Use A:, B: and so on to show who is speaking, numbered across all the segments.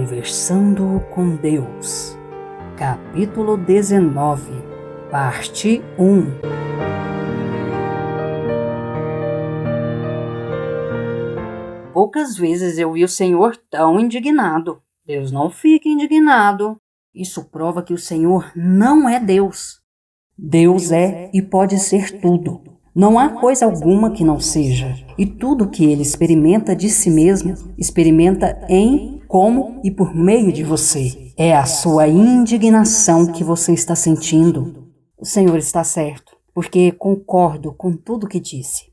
A: Conversando com Deus, capítulo 19, parte 1. Poucas vezes eu vi o Senhor tão indignado. Deus não fica indignado. Isso prova que o Senhor não é Deus. Deus é e pode ser tudo. Não há coisa alguma que não seja. E tudo que Ele experimenta de si mesmo, experimenta em, como e por meio de você. É a sua indignação que você está sentindo. O Senhor está certo, porque concordo com tudo que disse.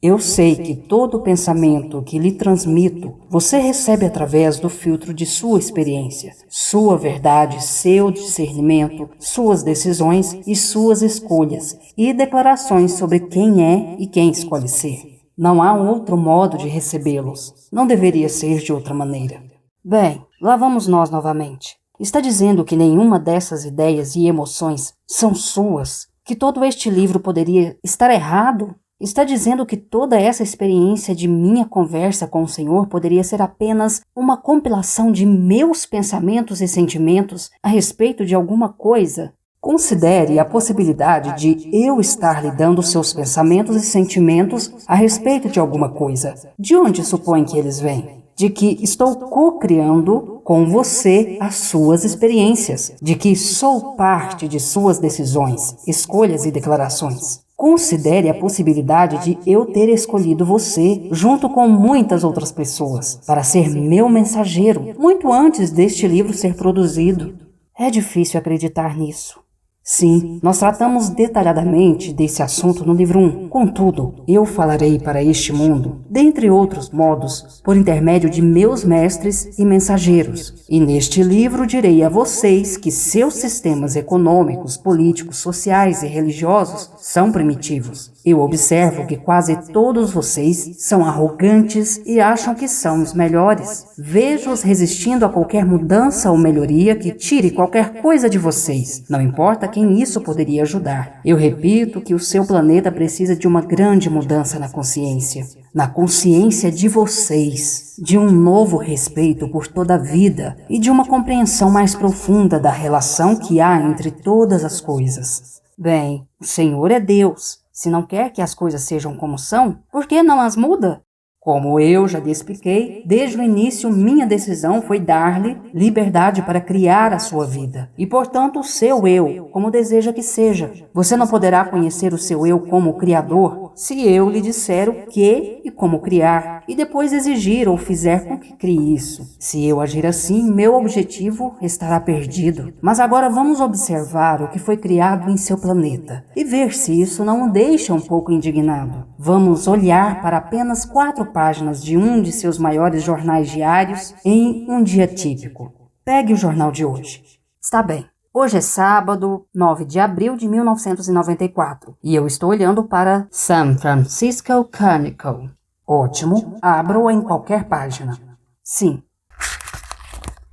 A: Eu sei que todo pensamento que lhe transmito, você recebe através do filtro de sua experiência, sua verdade, seu discernimento, suas decisões e suas escolhas, e declarações sobre quem é e quem escolhe ser. Não há outro modo de recebê-los. Não deveria ser de outra maneira. Bem, lá vamos nós novamente. Está dizendo que nenhuma dessas ideias e emoções são suas? Que todo este livro poderia estar errado? Está dizendo que toda essa experiência de minha conversa com o Senhor poderia ser apenas uma compilação de meus pensamentos e sentimentos a respeito de alguma coisa? Considere a possibilidade de eu estar lhe dando seus pensamentos e sentimentos a respeito de alguma coisa. De onde supõe que eles vêm? De que estou co-criando com você as suas experiências, de que sou parte de suas decisões, escolhas e declarações. Considere a possibilidade de eu ter escolhido você, junto com muitas outras pessoas, para ser meu mensageiro, muito antes deste livro ser produzido. É difícil acreditar nisso. Sim, nós tratamos detalhadamente desse assunto no livro 1. Contudo, eu falarei para este mundo, dentre outros modos, por intermédio de meus mestres e mensageiros. E neste livro direi a vocês que seus sistemas econômicos, políticos, sociais e religiosos são primitivos. Eu observo que quase todos vocês são arrogantes e acham que são os melhores. Vejo-os resistindo a qualquer mudança ou melhoria que tire qualquer coisa de vocês. Não importa quem isso poderia ajudar. Eu repito que o seu planeta precisa de uma grande mudança na consciência de vocês, de um novo respeito por toda a vida e de uma compreensão mais profunda da relação que há entre todas as coisas. Bem, o Senhor é Deus. Se não quer que as coisas sejam como são, por que não as muda? Como eu já lhe expliquei, desde o início minha decisão foi dar-lhe liberdade para criar a sua vida. E, portanto, o seu eu, como deseja que seja. Você não poderá conhecer o seu eu como criador se eu lhe disser o que e como criar, e depois exigir ou fizer com que crie isso. Se eu agir assim, meu objetivo estará perdido. Mas agora vamos observar o que foi criado em seu planeta e ver se isso não o deixa um pouco indignado. Vamos olhar para apenas 4 páginas de um de seus maiores jornais diários em um dia típico. Pegue o jornal de hoje. Está bem. Hoje é sábado, 9 de abril de 1994, e eu estou olhando para San Francisco Chronicle. Ótimo, abro em qualquer página. Sim.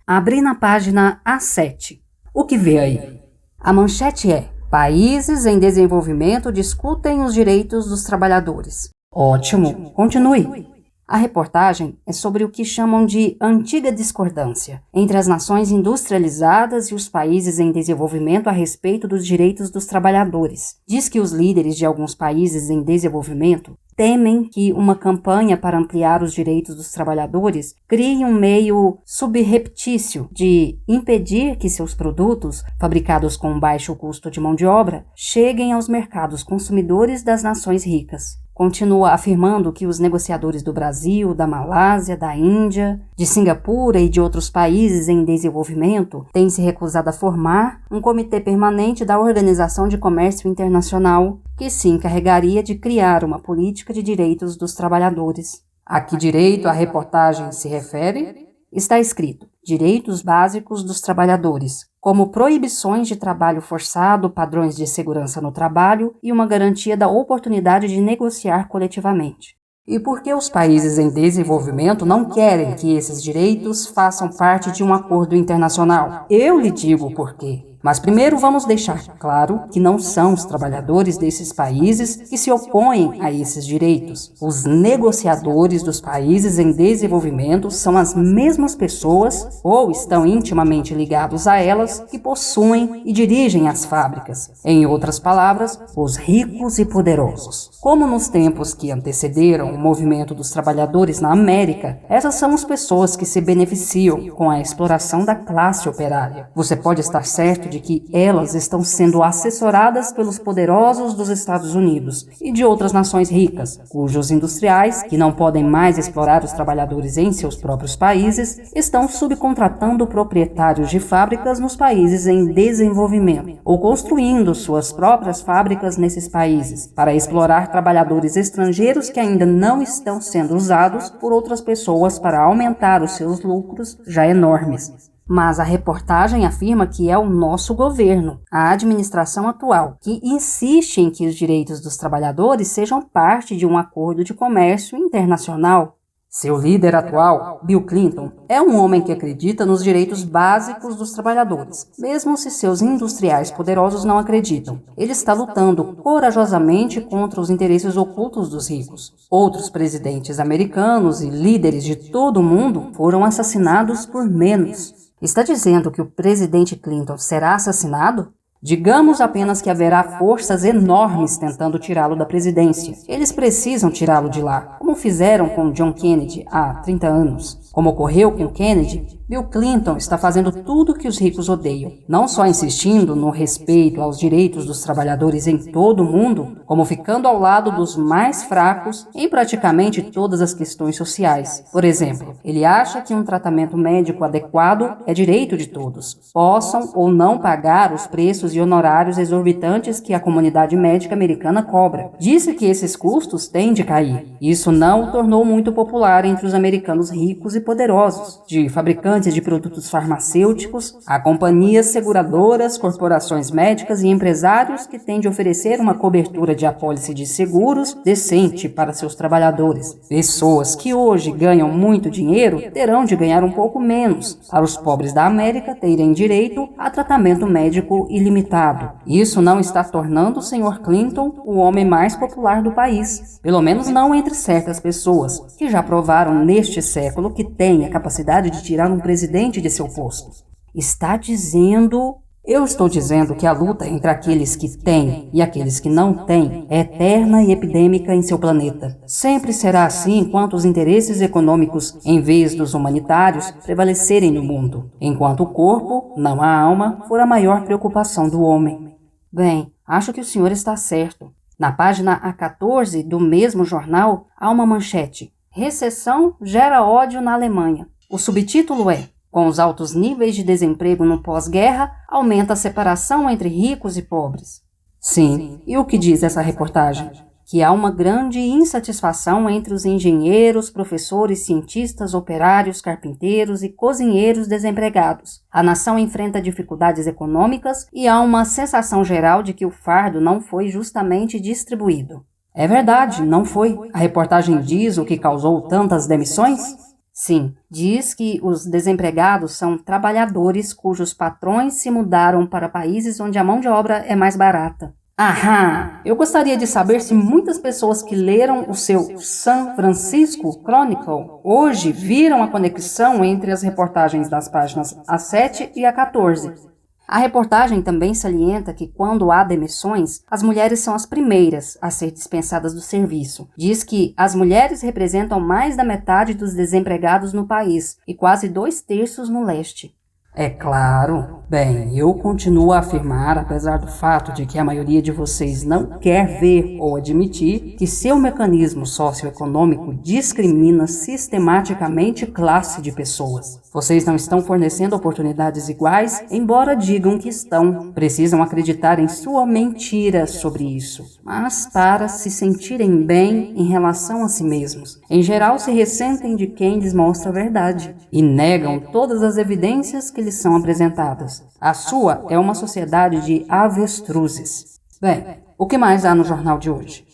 A: Abri na página A7. O que vê aí? A manchete é: Países em desenvolvimento discutem os direitos dos trabalhadores. Ótimo, continue. A reportagem é sobre o que chamam de antiga discordância entre as nações industrializadas e os países em desenvolvimento a respeito dos direitos dos trabalhadores. Diz que os líderes de alguns países em desenvolvimento temem que uma campanha para ampliar os direitos dos trabalhadores crie um meio subreptício de impedir que seus produtos, fabricados com baixo custo de mão de obra, cheguem aos mercados consumidores das nações ricas. Continua afirmando que os negociadores do Brasil, da Malásia, da Índia, de Singapura e de outros países em desenvolvimento têm se recusado a formar um comitê permanente da Organização de Comércio Internacional que se encarregaria de criar uma política de direitos dos trabalhadores. A que direito a reportagem se refere? Está escrito: direitos básicos dos trabalhadores, como proibições de trabalho forçado, padrões de segurança no trabalho e uma garantia da oportunidade de negociar coletivamente. E por que os países em desenvolvimento não querem que esses direitos façam parte de um acordo internacional? Eu lhe digo por quê. Mas primeiro vamos deixar claro que não são os trabalhadores desses países que se opõem a esses direitos. Os negociadores dos países em desenvolvimento são as mesmas pessoas, ou estão intimamente ligados a elas, que possuem e dirigem as fábricas. Em outras palavras, os ricos e poderosos. Como nos tempos que antecederam o movimento dos trabalhadores na América, essas são as pessoas que se beneficiam com a exploração da classe operária. Você pode estar certo de que elas estão sendo assessoradas pelos poderosos dos Estados Unidos e de outras nações ricas, cujos industriais, que não podem mais explorar os trabalhadores em seus próprios países, estão subcontratando proprietários de fábricas nos países em desenvolvimento ou construindo suas próprias fábricas nesses países para explorar trabalhadores estrangeiros que ainda não estão sendo usados por outras pessoas para aumentar os seus lucros já enormes. Mas a reportagem afirma que é o nosso governo, a administração atual, que insiste em que os direitos dos trabalhadores sejam parte de um acordo de comércio internacional. Seu líder atual, Bill Clinton, é um homem que acredita nos direitos básicos dos trabalhadores, mesmo se seus industriais poderosos não acreditam. Ele está lutando corajosamente contra os interesses ocultos dos ricos. Outros presidentes americanos e líderes de todo o mundo foram assassinados por menos. Está dizendo que o presidente Clinton será assassinado? Digamos apenas que haverá forças enormes tentando tirá-lo da presidência. Eles precisam tirá-lo de lá, como fizeram com John Kennedy há 30 anos. Como ocorreu com Kennedy, Bill Clinton está fazendo tudo o que os ricos odeiam, não só insistindo no respeito aos direitos dos trabalhadores em todo o mundo, como ficando ao lado dos mais fracos em praticamente todas as questões sociais. Por exemplo, ele acha que um tratamento médico adequado é direito de todos, possam ou não pagar os preços e honorários exorbitantes que a comunidade médica americana cobra. Disse que esses custos têm de cair. Isso não o tornou muito popular entre os americanos ricos e poderosos, de fabricantes de produtos farmacêuticos a companhias seguradoras, corporações médicas e empresários que têm de oferecer uma cobertura de apólice de seguros decente para seus trabalhadores. Pessoas que hoje ganham muito dinheiro terão de ganhar um pouco menos, para os pobres da América terem direito a tratamento médico ilimitado. Isso não está tornando o Sr. Clinton o homem mais popular do país, pelo menos não entre certas pessoas, que já provaram neste século que tem a capacidade de tirar um presidente de seu posto. Eu estou dizendo que a luta entre aqueles que têm e aqueles que não têm é eterna e epidêmica em seu planeta. Sempre será assim enquanto os interesses econômicos, em vez dos humanitários, prevalecerem no mundo, enquanto o corpo, não a alma, for a maior preocupação do homem. Bem, acho que o senhor está certo. Na página A14 do mesmo jornal, há uma manchete: Recessão gera ódio na Alemanha. O subtítulo é: Com os altos níveis de desemprego no pós-guerra, aumenta a separação entre ricos e pobres. Sim, e o que diz essa reportagem? Que há uma grande insatisfação entre os engenheiros, professores, cientistas, operários, carpinteiros e cozinheiros desempregados. A nação enfrenta dificuldades econômicas e há uma sensação geral de que o fardo não foi justamente distribuído. É verdade, não foi. A reportagem diz o que causou tantas demissões? Sim, diz que os desempregados são trabalhadores cujos patrões se mudaram para países onde a mão de obra é mais barata. Aham! Eu gostaria de saber se muitas pessoas que leram o seu San Francisco Chronicle hoje viram a conexão entre as reportagens das páginas A7 e A14. A reportagem também salienta que, quando há demissões, as mulheres são as primeiras a ser dispensadas do serviço. Diz que as mulheres representam mais da metade dos desempregados no país e quase 2/3 no leste. É claro. Bem, eu continuo a afirmar, apesar do fato de que a maioria de vocês não quer ver ou admitir, que seu mecanismo socioeconômico discrimina sistematicamente classe de pessoas. Vocês não estão fornecendo oportunidades iguais, embora digam que estão. Precisam acreditar em sua mentira sobre isso, mas para se sentirem bem em relação a si mesmos. Em geral, se ressentem de quem lhes mostra a verdade e negam todas as evidências que lhes são apresentadas. A sua é uma sociedade de avestruzes. Bem, o que mais há no jornal de hoje?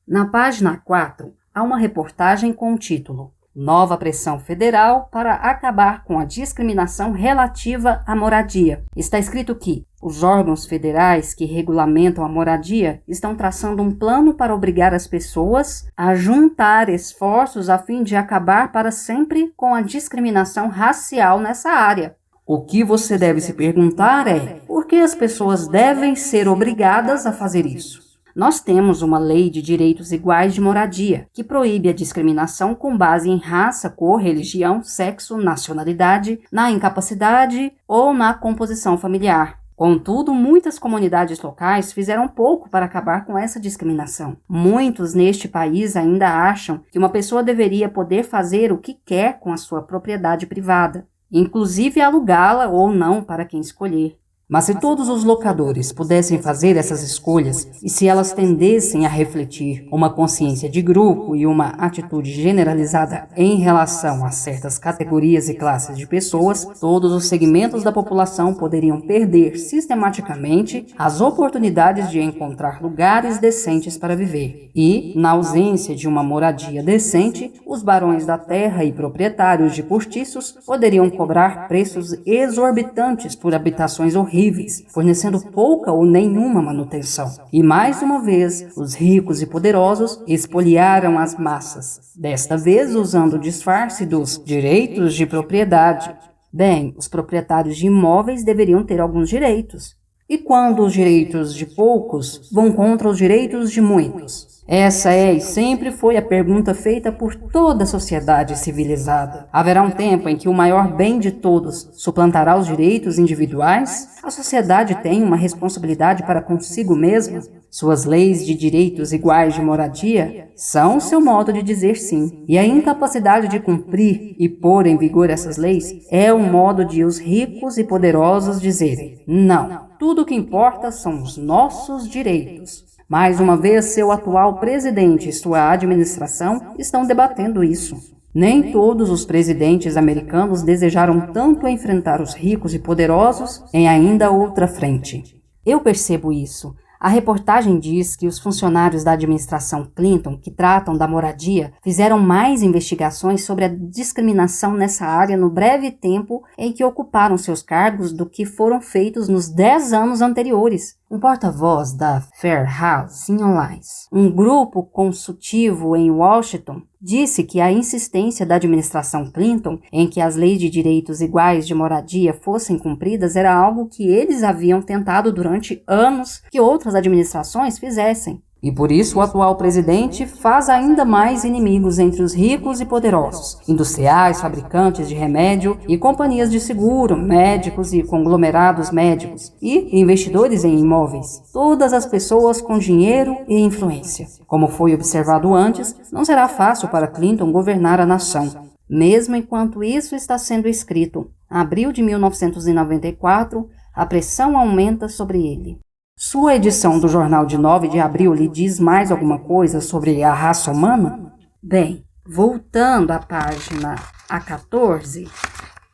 A: Na página 4, há uma reportagem com o título Nova pressão federal para acabar com a discriminação relativa à moradia. Está escrito que os órgãos federais que regulamentam a moradia estão traçando um plano para obrigar as pessoas a juntar esforços a fim de acabar para sempre com a discriminação racial nessa área. O que você deve se perguntar é: por que as pessoas devem ser obrigadas a fazer isso? Nós temos uma lei de direitos iguais de moradia, que proíbe a discriminação com base em raça, cor, religião, sexo, nacionalidade, na incapacidade ou na composição familiar. Contudo, muitas comunidades locais fizeram pouco para acabar com essa discriminação. Muitos neste país ainda acham que uma pessoa deveria poder fazer o que quer com a sua propriedade privada, inclusive alugá-la ou não para quem escolher. Mas se todos os locadores pudessem fazer essas escolhas e se elas tendessem a refletir uma consciência de grupo e uma atitude generalizada em relação a certas categorias e classes de pessoas, todos os segmentos da população poderiam perder sistematicamente as oportunidades de encontrar lugares decentes para viver. E, na ausência de uma moradia decente, os barões da terra e proprietários de cortiços poderiam cobrar preços exorbitantes por habitações horríveis, fornecendo pouca ou nenhuma manutenção. E mais uma vez, os ricos e poderosos expoliaram as massas, desta vez usando o disfarce dos direitos de propriedade. Bem, os proprietários de imóveis deveriam ter alguns direitos. E quando os direitos de poucos vão contra os direitos de muitos? Essa é e sempre foi a pergunta feita por toda a sociedade civilizada. Haverá um tempo em que o maior bem de todos suplantará os direitos individuais? A sociedade tem uma responsabilidade para consigo mesma? Suas leis de direitos iguais de moradia são seu modo de dizer sim. E a incapacidade de cumprir e pôr em vigor essas leis é um modo de os ricos e poderosos dizerem: não, tudo o que importa são os nossos direitos. Mais uma vez, seu atual presidente e sua administração estão debatendo isso. Nem todos os presidentes americanos desejaram tanto enfrentar os ricos e poderosos em ainda outra frente. Eu percebo isso. A reportagem diz que os funcionários da administração Clinton, que tratam da moradia, fizeram mais investigações sobre a discriminação nessa área no breve tempo em que ocuparam seus cargos do que foram feitos nos 10 anos anteriores. Um porta-voz da Fair Housing Alliance, um grupo consultivo em Washington, disse que a insistência da administração Clinton em que as leis de direitos iguais de moradia fossem cumpridas era algo que eles haviam tentado durante anos que outras administrações fizessem. E por isso o atual presidente faz ainda mais inimigos entre os ricos e poderosos, industriais, fabricantes de remédio e companhias de seguro, médicos e conglomerados médicos, e investidores em imóveis. Todas as pessoas com dinheiro e influência. Como foi observado antes, não será fácil para Clinton governar a nação. Mesmo enquanto isso está sendo escrito, abril de 1994, a pressão aumenta sobre ele. Sua edição do jornal de 9 de abril lhe diz mais alguma coisa sobre a raça humana? Bem, voltando à página A14,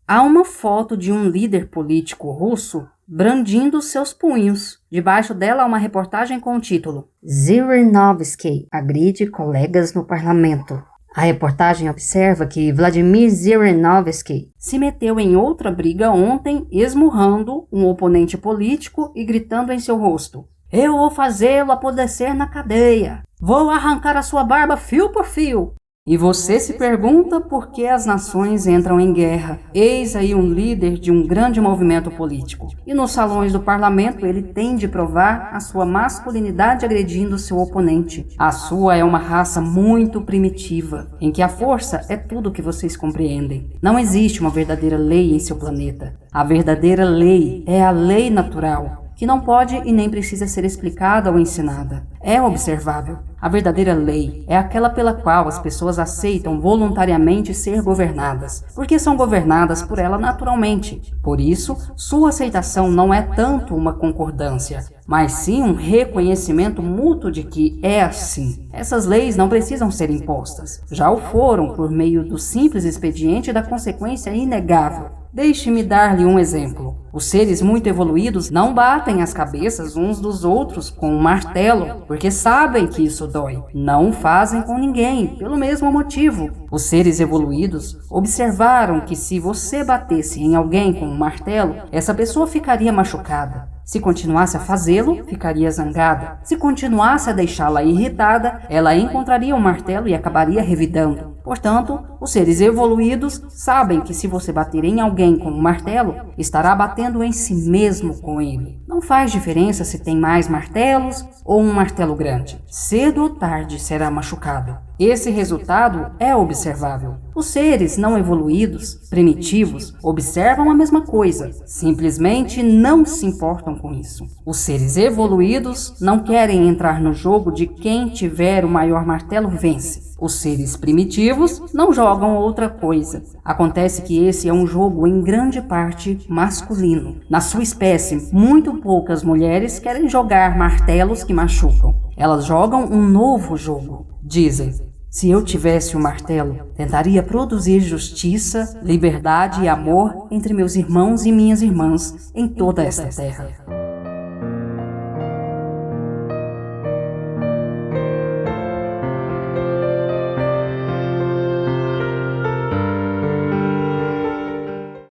A: há uma foto de um líder político russo brandindo seus punhos. Debaixo dela há uma reportagem com o título Zhirinovsky agride colegas no parlamento. A reportagem observa que Vladimir Zhirinovsky se meteu em outra briga ontem, esmurrando um oponente político e gritando em seu rosto: "Eu vou fazê-lo apodrecer na cadeia! Vou arrancar a sua barba fio por fio!" E você se pergunta por que as nações entram em guerra. Eis aí um líder de um grande movimento político. E nos salões do parlamento ele tem de provar a sua masculinidade agredindo seu oponente. A sua é uma raça muito primitiva, em que a força é tudo que vocês compreendem. Não existe uma verdadeira lei em seu planeta. A verdadeira lei é a lei natural, que não pode e nem precisa ser explicada ou ensinada. É observável. A verdadeira lei é aquela pela qual as pessoas aceitam voluntariamente ser governadas, porque são governadas por ela naturalmente. Por isso, sua aceitação não é tanto uma concordância, mas sim um reconhecimento mútuo de que é assim. Essas leis não precisam ser impostas. Já o foram por meio do simples expediente da consequência inegável. Deixe-me dar-lhe um exemplo. Os seres muito evoluídos não batem as cabeças uns dos outros com um martelo, porque sabem que isso dói. Não o fazem com ninguém, pelo mesmo motivo. Os seres evoluídos observaram que se você batesse em alguém com um martelo, essa pessoa ficaria machucada. Se continuasse a fazê-lo, ficaria zangada. Se continuasse a deixá-la irritada, ela encontraria um martelo e acabaria revidando. Portanto, os seres evoluídos sabem que se você bater em alguém com um martelo, estará batendo em si mesmo com ele. Não faz diferença se tem mais martelos ou um martelo grande. Cedo ou tarde será machucado. Esse resultado é observável. Os seres não evoluídos, primitivos, observam a mesma coisa, simplesmente não se importam com isso. Os seres evoluídos não querem entrar no jogo de quem tiver o maior martelo vence. Os seres primitivos não jogam outra coisa. Acontece que esse é um jogo em grande parte masculino. Na sua espécie, muito poucas mulheres querem jogar martelos que machucam. Elas jogam um novo jogo. Dizem: se eu tivesse um martelo, tentaria produzir justiça, liberdade e amor entre meus irmãos e minhas irmãs em toda esta terra.